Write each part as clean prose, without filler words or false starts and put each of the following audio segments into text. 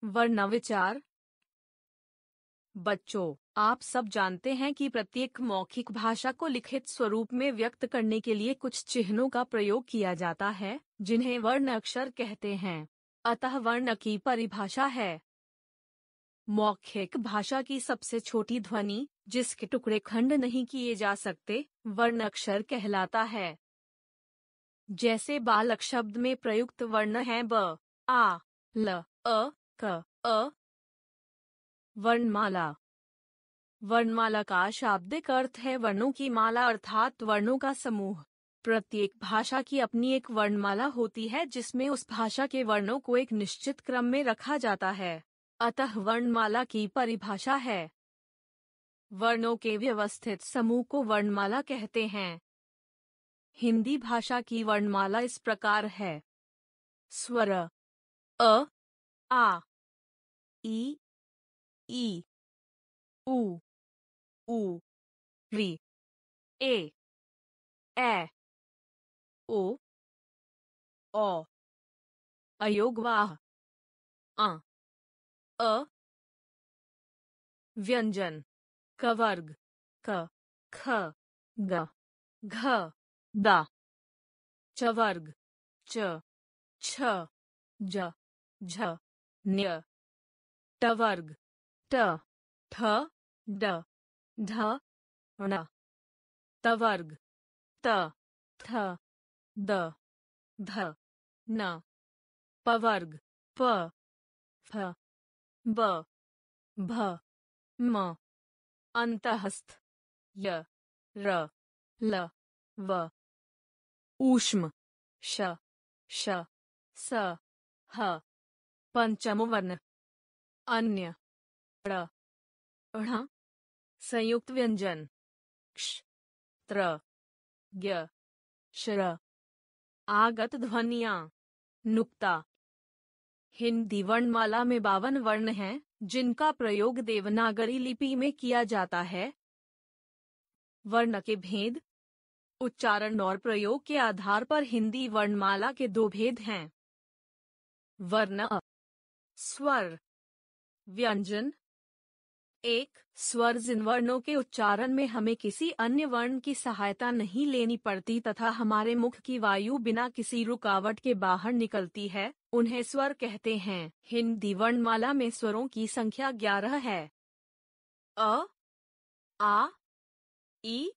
वर्ण विचार। बच्चों, आप सब जानते हैं कि प्रत्येक मौखिक भाषा को लिखित स्वरूप में व्यक्त करने के लिए कुछ चिन्हों का प्रयोग किया जाता है, जिन्हें वर्ण अक्षर कहते हैं। अतः वर्ण की परिभाषा है: मौखिक भाषा की सबसे छोटी ध्वनि, जिसके टुकड़े खंड नहीं किए जा सकते, वर्ण अक्षर कहलाता है। जैसे बालक शब्द में प्रयुक्त वर्ण हैं ब, आ, ल, अ, क, अ। वर्णमाला। वर्णमाला का शाब्दिक अर्थ है वर्णों की माला अर्थात वर्णों का समूह। प्रत्येक भाषा की अपनी एक वर्णमाला होती है जिसमें उस भाषा के वर्णों को एक निश्चित क्रम में रखा जाता है। अतः वर्णमाला की परिभाषा है: वर्णों के व्यवस्थित समूह को वर्णमाला कहते हैं। हिंदी भाषा की वर्णमाला इस प्रकार है: स्वर अ, आ, ई, उ, ऊ, री, ए, ओ, औ, अयोगवाह, अ, अ। व्यंजन। क वर्ग क, ख, ग, घ, द। च वर्ग च, छ, ज, झ, न्य। ट वर्ग ट, ठ, ड, ढ, ण। त वर्ग त, थ, द, ध, न। प वर्ग प, फ, ब, भ, म। अंतःस्थ य, र, ल, व। ऊष्म श, श, स, ह। पंचम वर्ण। अन्य ण, ण। संयुक्त व्यंजन क्ष, त्र, ज्ञ, श्र। आगत ध्वनियां। नुक्ता। हिंदी वर्णमाला में 52 वर्ण हैं, जिनका प्रयोग देवनागरी लिपि में किया जाता है। वर्ण के भेद। उच्चारण और प्रयोग के आधार पर हिंदी वर्णमाला के 2 भेद हैं: वर्ण अ, स्वर। व्यंजन। एक स्वर जिन वर्णों के उच्चारण में हमें किसी अन्य वर्ण की सहायता नहीं लेनी पड़ती तथा हमारे मुख की वायु बिना किसी रुकावट के बाहर निकलती है, उन्हें स्वर कहते हैं। हिंदी वर्णमाला में स्वरों की संख्या 11 है: अ, आ, ई,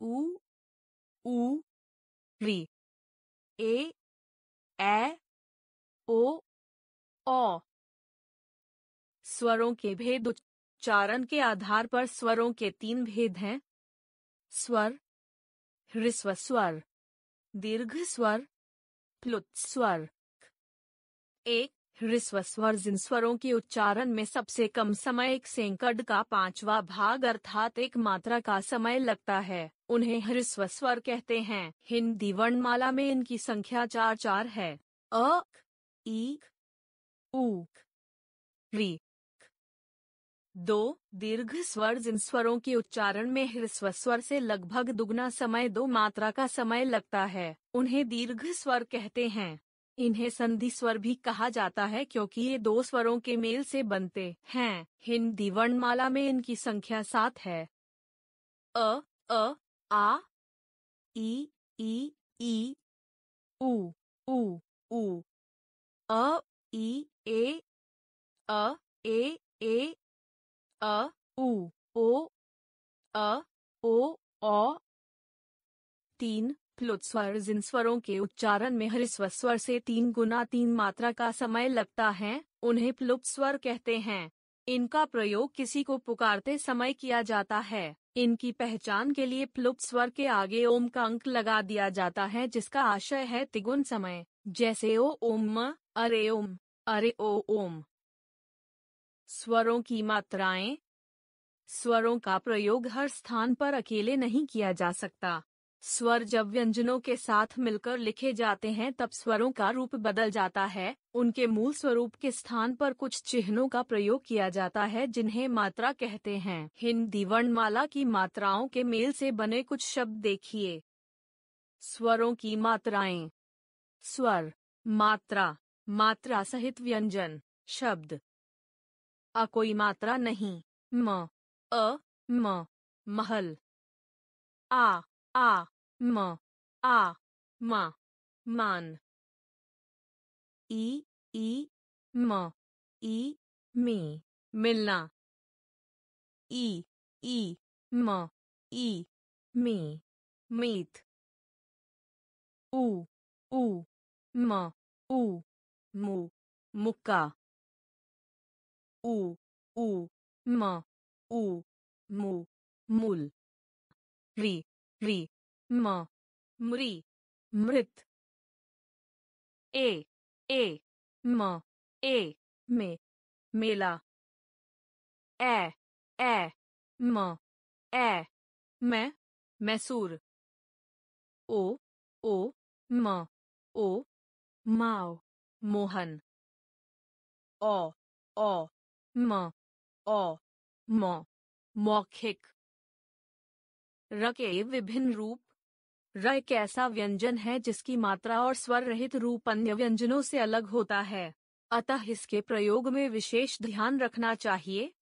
उ, री, ए, ओ, औ। स्वरों के भेद। उच्चारण के आधार पर स्वरों के 3 भेद हैं: स्वर, ह्रस्व स्वर, दीर्घ स्वर, प्लुत स्वर। एक ह्रस्व स्वर जिन स्वरों के उच्चारण में सबसे कम समय 1 सेकंड का 5वां भाग अर्थात 1 मात्रा का समय लगता है, उन्हें ह्रस्व स्वर कहते हैं। हिंदी वर्णमाला में इनकी संख्या 4 है: अ, ई, उ, री। 2 दीर्घ स्वर जिन स्वरों के उच्चारण में ह्रस्व स्वर से लगभग दुगना समय 2 मात्रा का समय लगता है, उन्हें दीर्घ स्वर कहते हैं। इन्हें संधि स्वर भी कहा जाता है क्योंकि ये 2 स्वरों के मेल से बनते हैं। हिंदी वर्णमाला में इनकी संख्या 7 है: अ, आ, ई, उ, ऊ, अ, ई, अ, ए, अ, उ, ओ, अ, ओ, औ। 3 प्लुत स्वर जिन स्वरों के उच्चारण में ह्रस्व स्वर से 3 गुना 3 मात्रा का समय लगता है, उन्हें प्लुत स्वर कहते हैं। इनका प्रयोग किसी को पुकारते समय किया जाता है। इनकी पहचान के लिए प्लुत स्वर के आगे ओम का अंक लगा दिया जाता है जिसका आशय है तिगुन समय, जैसे ओ ओम, अरे ओम, अरे ओ ओम। स्वरों की मात्राएं। स्वरों का प्रयोग हर स्थान पर अकेले नहीं किया जा सकता। स्वर जब व्यंजनों के साथ मिलकर लिखे जाते हैं तब स्वरों का रूप बदल जाता है। उनके मूल स्वरूप के स्थान पर कुछ चिन्हों का प्रयोग किया जाता है जिन्हें मात्रा कहते हैं। हिंदी वर्णमाला की मात्राओं के मेल से बने कुछ शब्द देखिए। स्वरों की मात्राएं। स्वर, मात्रा, मात्रा सहित व्यंजन शब्द। अ कोई मात्रा नहीं। म अ म महल। आ म आ मा मान। ई म ई मी मिलना। ई ई म ई मी मीत। ऊ ऊ म ऊ मु मुक्का। ऊ ऊ म ऊ मु मूल। री री म मृ मृत। ए म ए में मेला। ए म ए मैं मैसूर। ओ ओ म ओ माओ मोहन। ओ म ओ मौ मौखिक। र के विभिन्न रूप। र एक ऐसा व्यंजन है जिसकी मात्रा और स्वर रहित रूप अन्य व्यंजनों से अलग होता है, अतः इसके प्रयोग में विशेष ध्यान रखना चाहिए।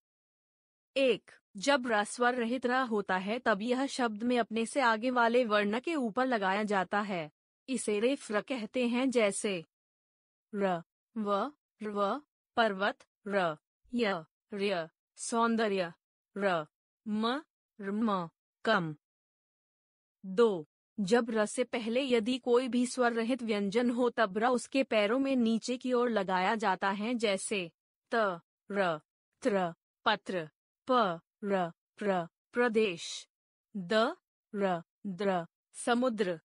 1. जब र स्वर रहित र होता है तब यह शब्द में अपने से आगे वाले वर्ण के ऊपर लगाया जाता है। इसे रेफ र कहते हैं, जैसे र व रव पर्वत र य र्य सौंदर्य र म रम कम। 2. जब र से पहले यदि कोई भी स्वर रहित व्यंजन हो तब र उसके पैरों में नीचे की ओर लगाया जाता है, जैसे त र त्र पत्र प र प्र प्रदेश द र द्र समुद्र।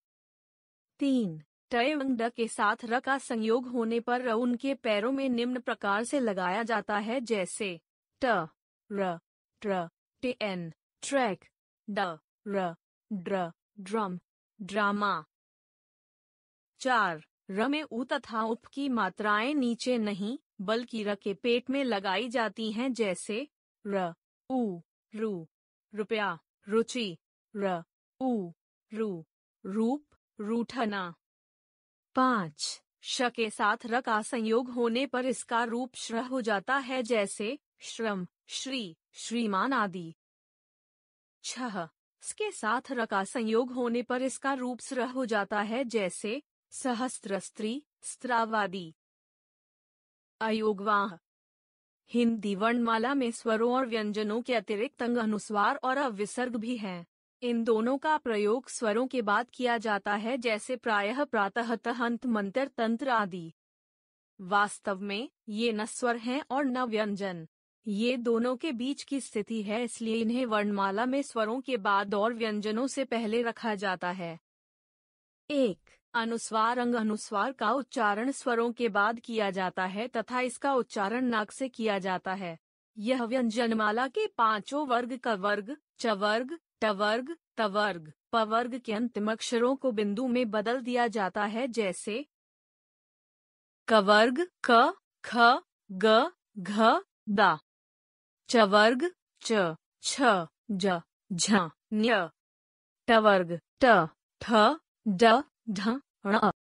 3. ट एवं ड के साथ र का संयोग होने पर र उनके पैरों में निम्न प्रकार से लगाया जाता है, जैसे ट र ट्र टेन ट्रैक ड र ड्र ड्रम ड्रामा। 4. र में उ तथा उप की मात्राएं नीचे नहीं बल्कि र के पेट में लगाई जाती हैं, जैसे र उ रु रुपया रुचि र उ रु रूप रूठना। 5. श के साथ र का संयोग होने पर इसका रूप श्र हो जाता है, जैसे श्रम श्री श्रीमान आदि। 6. के साथ र का संयोग होने पर इसका रूप स्र हो जाता है, जैसे सहस्त्र स्त्री स्त्रावादी। अयोगवाह। हिंदी वर्णमाला में स्वरों और व्यंजनों के अतिरिक्त अंग अनुस्वार और अविसर्ग भी हैं। इन दोनों का प्रयोग स्वरों के बाद किया जाता है, जैसे प्रायः प्रातः तहंत मंत्र तंत्र आदि। वास्तव में ये न स्वर हैं और न व्यंजन। ये दोनों के बीच की स्थिति है, इसलिए इन्हें वर्णमाला में स्वरों के बाद और व्यंजनों से पहले रखा जाता है। 1. अनुस्वार अंग अनुस्वार का उच्चारण स्वरों के बाद किया जाता है तथा इसका उच्चारण नाक से किया जाता है। यह व्यंजनमाला के पांचों वर्ग क वर्ग, च वर्ग, ट वर्ग, त वर्ग, प वर्ग के अंतिम अक्षरों को बिंदु में बदल दिया जाता है, जैसे क वर्ग क, ख, ग, घ, द। च वर्ग च, छ, ज, झ, ञ। ट वर्ग ट, ठ, ड, ढ, ण।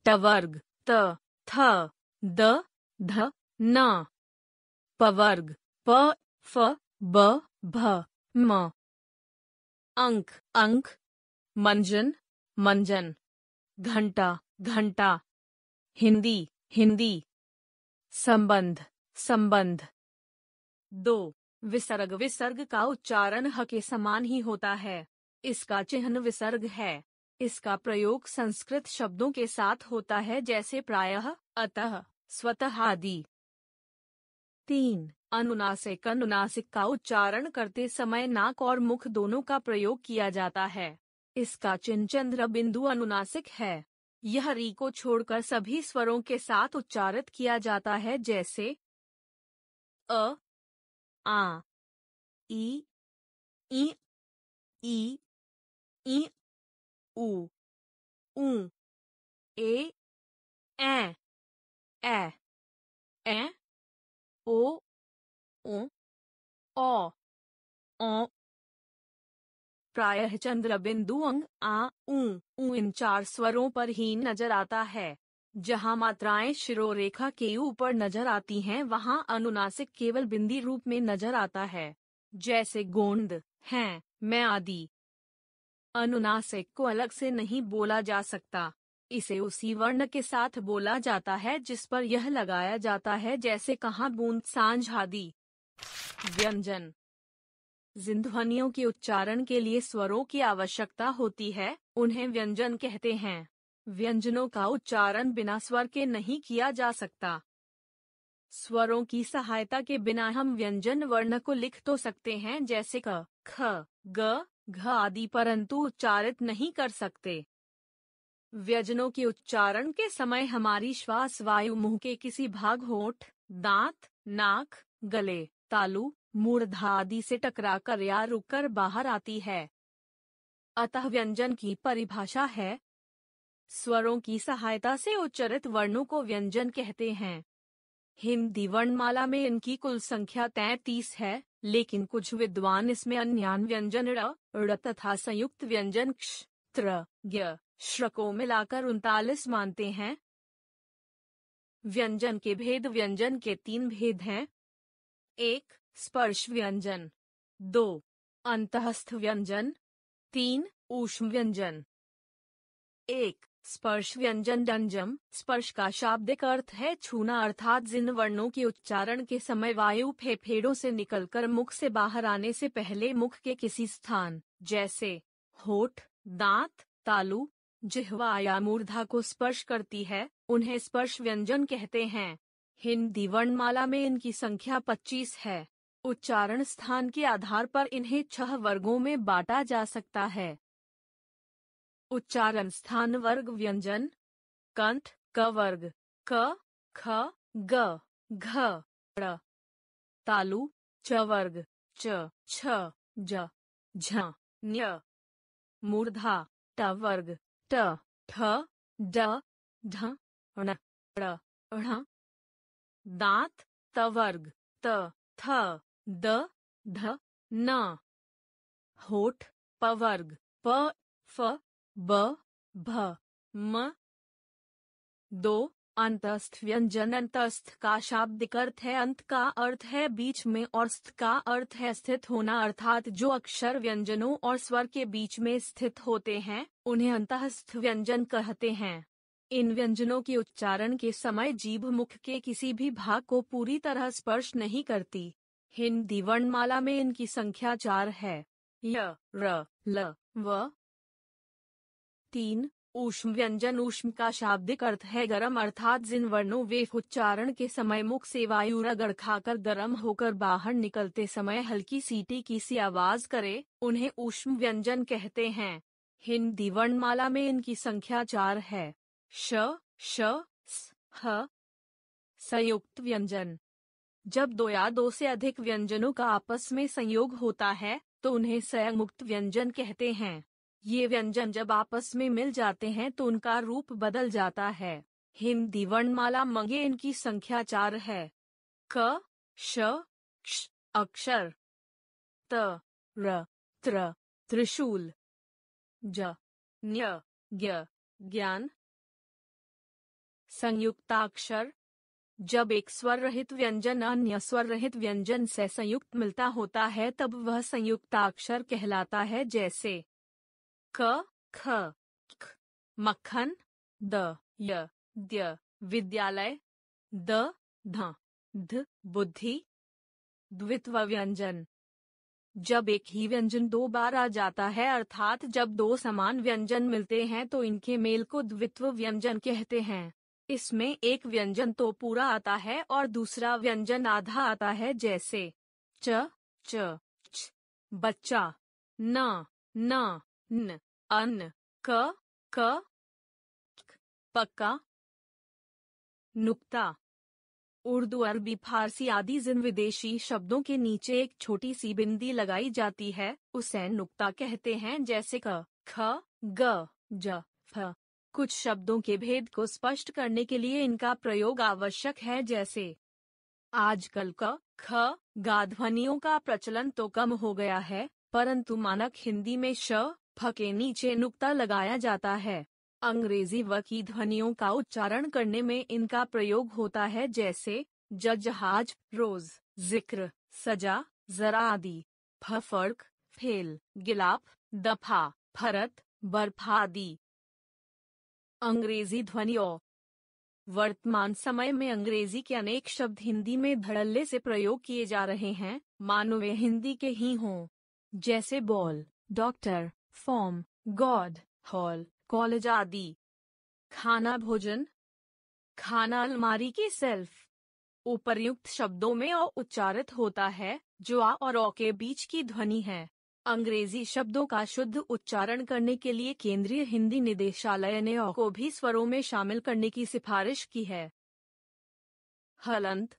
ट वर्ग त, थ, द, ध, न। प वर्ग प, फ, ब, भ, म। अंक अंक, मंजन मंजन, घंटा घंटा। हिंदी हिंदी। संबंध संबंध। 2. विसर्ग विसर्ग का उच्चारण ह के समान ही होता है। इसका चिह्न विसर्ग है। इसका प्रयोग संस्कृत शब्दों के साथ होता है, जैसे प्रायः, अतः, स्वतः आदि। 3. अनुनासिक अनुनासिक का उच्चारण करते समय नाक और मुख दोनों का प्रयोग किया जाता है। इसका चिन्ह चंद्र बिंदु अनुनासिक है। यह री को छोड़कर सभी स्वरों के साथ उच्चारित किया जाता है, जैसे अ आ ई ई ई उ ऊ ए ए ए ओ ओ औ औ। प्रायः चंद्र बिंदु अंग आ ऊ इन चार स्वरों पर ही नजर आता है। जहाँ मात्राएं शिरोरेखा के ऊपर नजर आती हैं वहाँ अनुनासिक केवल बिंदी रूप में नजर आता है, जैसे गोंद, हैं, मैं आदि। अनुनासिक को अलग से नहीं बोला जा सकता, इसे उसी वर्ण के साथ बोला जाता है जिस पर यह लगाया जाता है, जैसे कहाँ बूंद, सांझ आदि। व्यंजन। जिन ध्वनियों के उच्चारण के लिए स्वरों की आवश्यकता होती है उन्हें व्यंजन कहते हैं। व्यंजनों का उच्चारण बिना स्वर के नहीं किया जा सकता। स्वरों की सहायता के बिना हम व्यंजन वर्ण को लिख तो सकते हैं, जैसे क, ख, ग, घ आदि, परंतु उच्चारित नहीं कर सकते। व्यंजनों के उच्चारण के समय हमारी श्वास वायु मुंह के किसी भाग, होठ, दांत, नाक, गले, तालु, मूर्धा आदि से टकराकर या रुककर बाहर आती है। अतः व्यंजन की परिभाषा है, स्वरों की सहायता से उच्चारित वर्णों को व्यंजन कहते हैं। हिंदी वर्णमाला में इनकी कुल संख्या 33 है, लेकिन कुछ विद्वान इसमें अन्यान व्यंजन ड़ तथा संयुक्त व्यंजन क्ष, त्र, ज्ञ, श्र को मिलाकर 39 मानते हैं। व्यंजन के भेद। व्यंजन के 3 भेद हैं। 1. स्पर्श व्यंजन, 2. अंतःस्थ व्यंजन, 3. ऊष्म व्यंजन। 1. स्पर्श व्यंजन। डंजम। स्पर्श का शाब्दिक अर्थ है छूना, अर्थात जिन वर्णों के उच्चारण के समय वायु फेफड़ों से निकलकर मुख से बाहर आने से पहले मुख के किसी स्थान, जैसे होठ, दांत, तालु, जिह्वा या मूर्धा को स्पर्श करती है, उन्हें स्पर्श व्यंजन कहते हैं। हिंदी वर्णमाला में इनकी संख्या 25 है। उच्चारण स्थान के आधार पर इन्हें 6 वर्गों में बांटा जा सकता है। उच्चारण स्थान वर्ग। व्यंजन। कंठ, क वर्ग, क, ख, ग, घ, ड़। तालु, च वर्ग, च, छ, ज, झ, ञ। मूर्धा, ट वर्ग, ट, ठ, ड, ढ, ण, ड़, ढ़। दांत, त वर्ग, त, थ, द, ध, न। होठ, प वर्ग, प, फ, ब, भ, म। 2. अंतस्थ व्यंजन। अंतस्थ का शाब्दिक अर्थ है अंत का अर्थ है बीच में और स्थ का अर्थ है स्थित होना, अर्थात जो अक्षर व्यंजनों और स्वर के बीच में स्थित होते हैं उन्हें अंतःस्थ व्यंजन कहते हैं। इन व्यंजनों के उच्चारण के समय जीभ मुख के किसी भी भाग को पूरी तरह स्पर्श नहीं करती। हिंदी वर्णमाला में इनकी संख्या 4 है। य, र, ल, व। 3. ऊष्म व्यंजन। ऊष्म का शाब्दिक अर्थ है गर्म, अर्थात जिन वर्णों वे उच्चारण के समय मुख से वायु रगड़ खाकर गर्म होकर बाहर निकलते समय हल्की सीटी की सी आवाज करे, उन्हें ऊष्म व्यंजन कहते हैं। हिंदी वर्णमाला में इनकी संख्या 4 है। श, श, स, ह। संयुक्त व्यंजन। जब 2 या 2 से अधिक व्यंजनों का आपस में संयोग होता है तो उन्हें संयुक्त व्यंजन कहते हैं। ये व्यंजन जब आपस में मिल जाते हैं तो उनका रूप बदल जाता है। हिंदी वर्णमाला में इनकी संख्या 4 है। क, श, क्ष, अक्षर। त, र, त्र, त्रिशूल। ज, ञ, ज्ञ, ज्ञान। संयुक्ताक्षर। जब एक स्वर रहित व्यंजन अन्य स्वर रहित व्यंजन से संयुक्त मिलता होता है तब वह संयुक्ताक्षर कहलाता है, जैसे क, ख, ख, मक्खन, द, य, द्य, विद्यालय, द, ध, ध, बुद्धि। द्वित्व व्यंजन। जब एक ही व्यंजन 2 बार आ जाता है, अर्थात जब 2 समान व्यंजन मिलते हैं तो इनके मेल को द्वित्व व्यंजन कहते हैं। इसमें एक व्यंजन तो पूरा आता है और दूसरा व्यंजन आधा आता है, जैसे च, च, छ, बच्चा, न, न, न, अन्न, क, क, पक्का, नुक्ता। उर्दू, अरबी, फारसी आदि जिन विदेशी शब्दों के नीचे एक छोटी सी बिंदी लगाई जाती है उसे नुक्ता कहते हैं, जैसे क, ख, ग, ज, फ। कुछ शब्दों के भेद को स्पष्ट करने के लिए इनका प्रयोग आवश्यक है, जैसे आजकल क, ख, ग ध्वनियों का प्रचलन तो कम हो गया है, परंतु मानक हिंदी में श, फ के नीचे नुक्ता लगाया जाता है। अंग्रेजी व की ध्वनियों का उच्चारण करने में इनका प्रयोग होता है, जैसे जहाज, रोज, जिक्र, सजा, जरा आदि। फर्क, फेल, गिलाफ, दफा, फरत, बर्फ आदि। अंग्रेजी ध्वनियों। वर्तमान समय में अंग्रेजी के अनेक शब्द हिंदी में धड़ल्ले से प्रयोग किए जा रहे हैं, मानो वे हिंदी के ही हों। जैसे ball, doctor, form, God, hall, college आदि। खाना, भोजन, खाना, अलमारी की सेल्फ। उपर्युक्त शब्दों में अ उच्चारित होता है, जो आ और औ के बीच की ध्वनि है। अंग्रेजी शब्दों का शुद्ध उच्चारण करने के लिए केंद्रीय हिंदी निदेशालय ने अ को भी स्वरों में शामिल करने की सिफारिश की है। हलंत।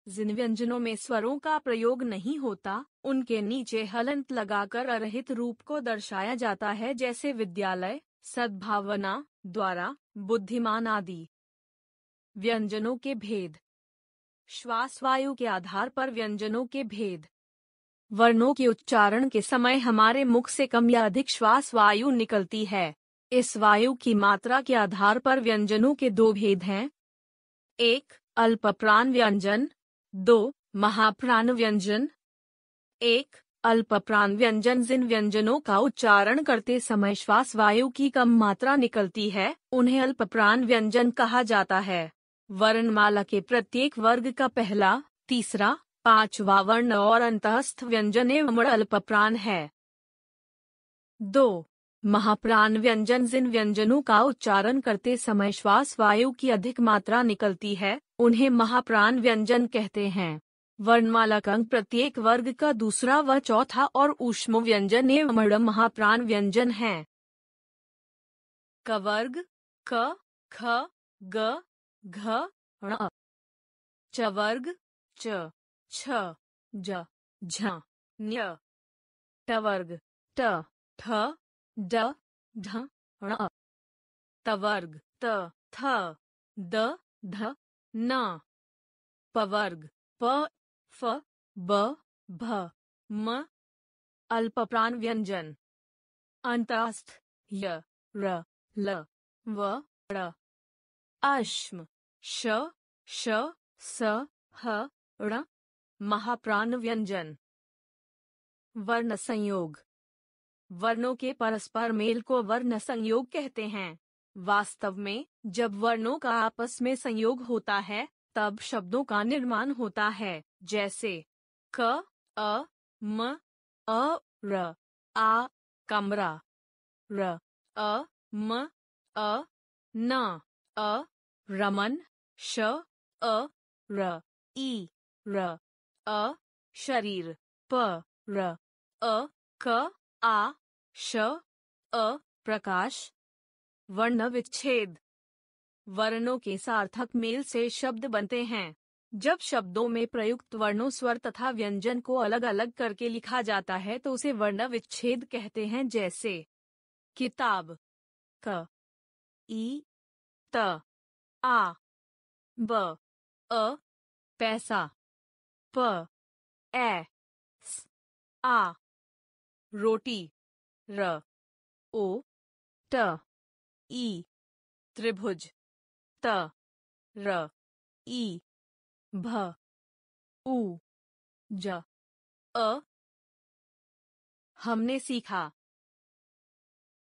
जिन व्यंजनों में स्वरों का प्रयोग नहीं होता, उनके नीचे हलंत लगाकर अरहित रूप को दर्शाया जाता है, जैसे विद्यालय, सद्भावना, द्वारा, बुद्धिमान आदि। व्यंजनों के भेद। श्वास वायु के आधार पर व्यंजनों के भेद। वर्णों के उच्चारण के समय हमारे मुख से कम या अधिक श्वास वायु निकलती है। इस वायु की मात्रा के आधार पर व्यंजनों के दो भेद हैं। 1. अल्पप्राण व्यंजन। 2. महाप्राण व्यंजन। 1. अल्पप्राण व्यंजन। जिन व्यंजनों का उच्चारण करते समय श्वास वायु की कम मात्रा निकलती है, उन्हें अल्पप्राण व्यंजन कहा जाता है। वर्णमाला के प्रत्येक वर्ग का पहला, तीसरा, पांचवा वर्ण और अंतःस्थ व्यंजन एवं अल्पप्राण है। 2. महाप्राण व्यंजन। जिन व्यंजनों का उच्चारण करते समय श्वास वायु की अधिक मात्रा निकलती है, उन्हें महाप्राण व्यंजन कहते हैं। वर्णमाला का अंक प्रत्येक वर्ग का दूसरा व चौथा और ऊष्म व्यंजन एवं महाप्राण व्यंजन है। क वर्ग। क, ख, ग, घ, ङ। च वर्ग। च, छ, ज, झ, ञ। ट वर्ग। ट, ठ, ड, ढ, ण। त वर्ग। त, थ, द, ध, न। प वर्ग। प, फ, ब, भ, म। अल्पप्राण व्यंजन। अंतःस्थ। य, र, ल, व, ड़। अश्म। श, श, स, ह, ण। महाप्राण व्यंजन। वर्ण संयोग। वर्णों के परस्पर मेल को वर्ण संयोग कहते हैं। वास्तव में जब वर्णों का आपस में संयोग होता है, तब शब्दों का निर्माण होता है, जैसे क, अ, म, अ, र, आ, कमरा। र, अ, म, अ, न, अ, रमन। श, अ, र, ई, र, अ, शरीर। प, र, अ, क, आ, श, अ, प्रकाश। वर्ण विच्छेद। वर्णों के सार्थक मेल से शब्द बनते हैं। जब शब्दों में प्रयुक्त वर्णों, स्वर तथा व्यंजन को अलग अलग करके लिखा जाता है तो उसे वर्ण विच्छेद कहते हैं, जैसे किताब। क, ई, त, आ, ब, अ। पैसा। प, ए, स, आ। रोटी। र, ओ, ट, ई। त्रिभुज। त, र, ई, भ, उ, ज, अ। हमने सीखा।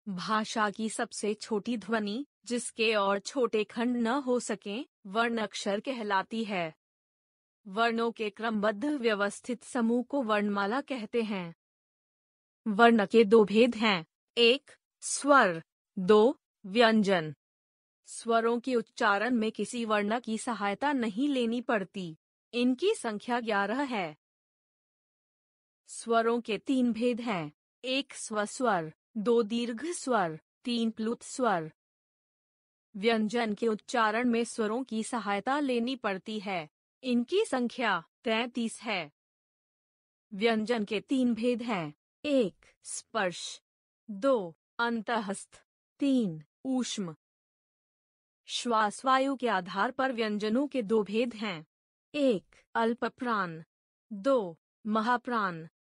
भाषा की सबसे छोटी ध्वनि, जिसके और छोटे खंड न हो सकें, वर्ण अक्षर कहलाती है। वर्णों के क्रमबद्ध व्यवस्थित समूह को वर्णमाला कहते हैं। वर्ण के दो भेद हैं। 1. स्वर। 2. व्यंजन। स्वरों के उच्चारण में किसी वर्ण की सहायता नहीं लेनी पड़ती। इनकी संख्या 11 है। स्वरों के 3 भेद हैं। 1 स्वस्वर, 2 दीर्घ स्वर, 3 प्लुत स्वर। व्यंजन के उच्चारण में स्वरों की सहायता लेनी पड़ती है। इनकी संख्या 33 है। व्यंजन के 3 भेद हैं। 1 स्पर्श, 2 अंतःस्थ, 3 ऊष्म। श्वास वायु के आधार पर व्यंजनों के 2 भेद हैं। 1 अल्पप्राण, 2 महाप्राण।